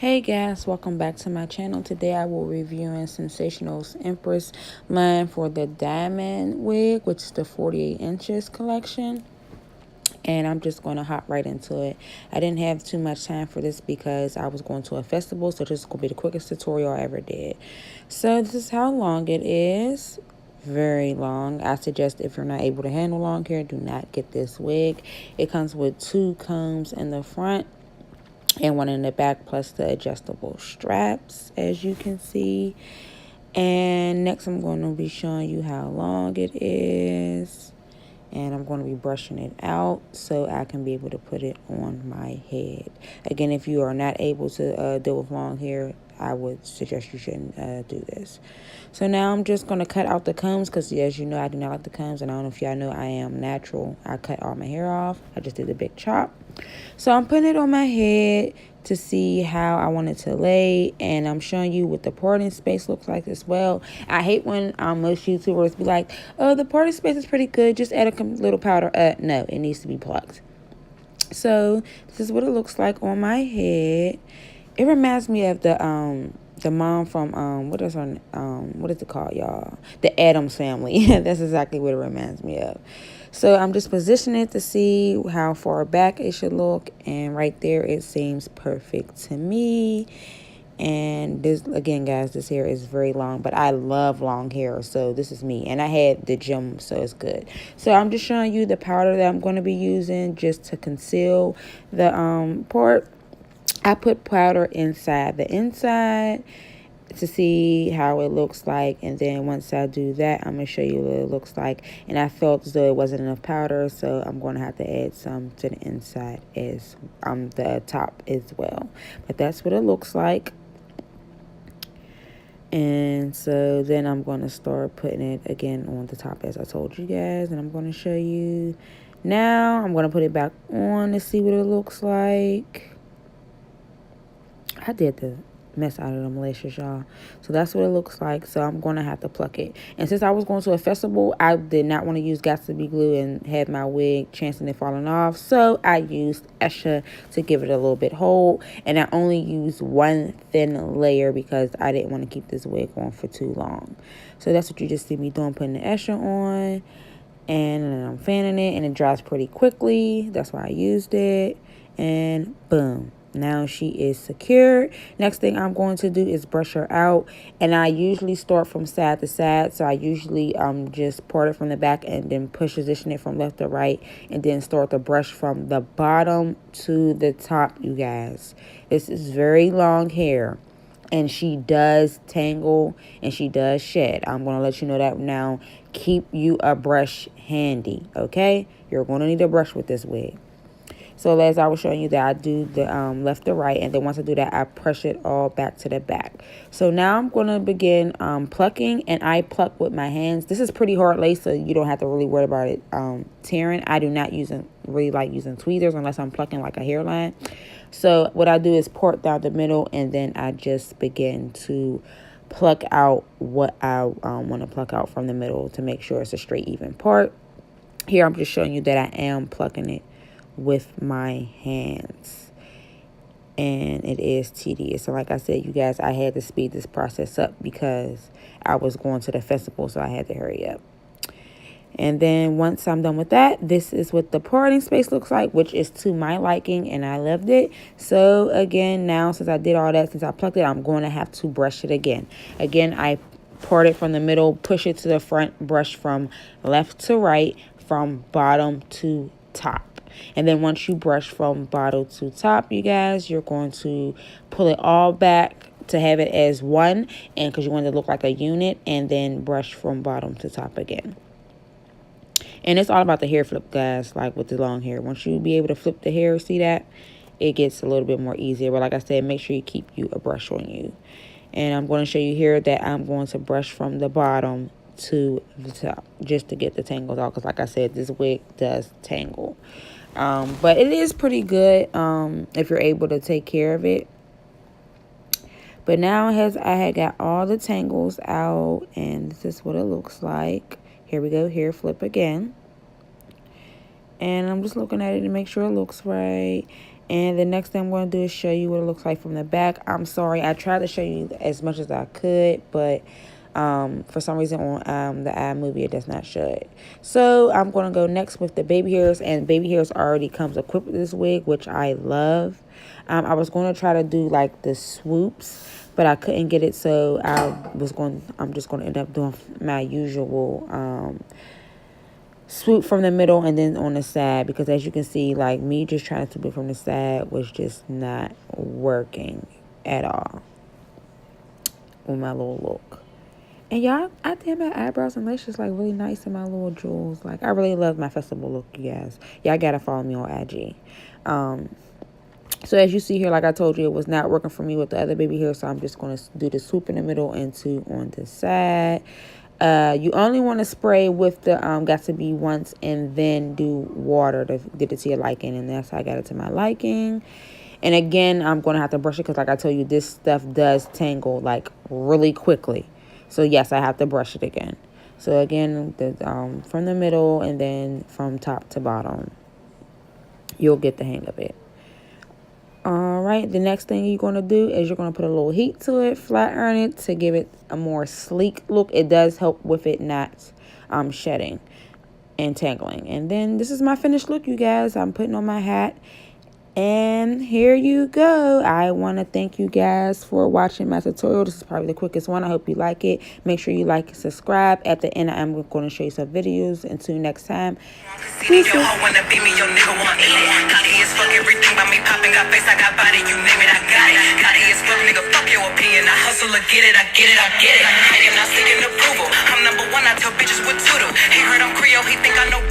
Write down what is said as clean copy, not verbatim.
Hey guys, welcome back to my channel. Today I will be reviewing Sensational's Empress line for the diamond wig, which is the 48 inches collection. And I'm just going to hop right into it. I didn't have too much time for this because I was going to a festival, so this is going to be the quickest tutorial I ever did. So this is how long it is. Very long. I suggest if you're not able to handle long hair, do not get this wig. It comes with 2 combs in the front and 1 in the back, plus the adjustable straps, as you can see. And next I'm going to be showing you how long it is, and I'm going to be brushing it out so I can be able to put it on my head. Again, if you are not able to deal with long hair, I would suggest you shouldn't do this. So now I'm just going to cut out the combs because, as you know, I do not like the combs. And I don't know if y'all know I am natural. I cut all my hair off. I just did a big chop. So I'm putting it on my head to see how I want it to lay. And I'm showing you what the parting space looks like as well. I hate when most YouTubers be like, oh, the parting space is pretty good. Just add a little powder. No, it needs to be plucked. So this is what it looks like on my head. It reminds me of the mom from what is it called, y'all? The Addams Family. That's exactly what it reminds me of. So I'm just positioning it to see how far back it should look, and right there it seems perfect to me. And this, again, guys, this hair is very long, but I love long hair, so this is me. And I had the gym, so it's good. So I'm just showing you the powder that I'm going to be using just to conceal the part. I put powder inside the inside to see how it looks like, and then once I do that, I'm going to show you what it looks like. And I felt as though it wasn't enough powder, so I'm going to have to add some to the inside as the top as well. But that's what it looks like. And so then I'm going to start putting it again on the top, as I told you guys, and I'm going to show you now. I'm going to put it back on to see what it looks like. I did the mess out of them lashes, y'all. So that's what it looks like. So I'm going to have to pluck it. And since I was going to a festival, I did not want to use Got2b glue and had my wig chancing it falling off. So I used Esha to give it a little bit hold. And I only used 1 thin layer because I didn't want to keep this wig on for too long. So that's what you just see me doing, putting the Esha on. And then I'm fanning it, and it dries pretty quickly. That's why I used it. And boom. Now she is secured. Next thing I'm going to do is brush her out. And I usually start from side to side. So I usually just part it from the back and then position it from left to right. And then start the brush from the bottom to the top, you guys. This is very long hair. And she does tangle and she does shed. I'm going to let you know that now. Keep you a brush handy, okay? You're going to need a brush with this wig. So as I was showing you that I do the left to right, and then once I do that, I push it all back to the back. So now I'm going to begin plucking, and I pluck with my hands. This is pretty hard lace, so you don't have to really worry about it tearing. I do not really like using tweezers unless I'm plucking like a hairline. So what I do is part down the middle, and then I just begin to pluck out what I want to pluck out from the middle to make sure it's a straight, even part. Here I'm just showing you that I am plucking it with my hands, and it is tedious. So like I said, you guys, I had to speed this process up because I was going to the festival, so I had to hurry up. And then once I'm done with that, this is what the parting space looks like, which is to my liking, and I loved it. So again, now since I did all that, since I plucked it, I'm going to have to brush it again. Again, I part it from the middle, push it to the front, brush from left to right, from bottom to top. And then once you brush from bottom to top, you guys, you're going to pull it all back to have it as one, and because you want it to look like a unit, and then brush from bottom to top again. And it's all about the hair flip, guys, like with the long hair. Once you be able to flip the hair, see that? It gets a little bit more easier. But like I said, make sure you keep you a brush on you. And I'm going to show you here that I'm going to brush from the bottom to the top just to get the tangles out. Because like I said, this wig does tangle. But it is pretty good if you're able to take care of it. But now I had got all the tangles out, and this is what it looks like. Here we go, hair flip again. And I'm just looking at it to make sure it looks right. And the next thing I'm going to do is show you what it looks like from the back. I'm sorry, I tried to show you as much as I could, but for some reason on the iMovie it does not show it. So I'm going to go next with the baby hairs, and baby hairs already comes equipped with this wig, which I love. I was going to try to do like the swoops, but I couldn't get it, so I'm just going to end up doing my usual swoop from the middle and then on the side, because as you can see, like me just trying to swoop it from the side was just not working at all with my little look. And y'all, I did my eyebrows and lashes like really nice in my little jewels. Like I really love my festival look, you guys. Y'all gotta follow me on IG. So as you see here, like I told you, it was not working for me with the other baby hair, so I'm just going to do the swoop in the middle and two on the side. You only want to spray with the got to be once and then do water to get it to your liking, and that's how I got it to my liking. And again, I'm going to have to brush it because like I told you, this stuff does tangle like really quickly. So yes, I have to brush it again. So again, from the middle and then from top to bottom, you'll get the hang of it. All right, the next thing you're going to do is you're going to put a little heat to it, flat iron it to give it a more sleek look. It does help with it not shedding and tangling. And then this is my finished look, you guys. I'm putting on my hat. And here you go. I want to thank you guys for watching my tutorial. This is probably the quickest one. I hope you like it. Make sure you like and subscribe. At the end, I'm going to show you some videos. Until next time. Peace. I'm number one, I tell bitches what to do. He heard I'm Creole, he think I know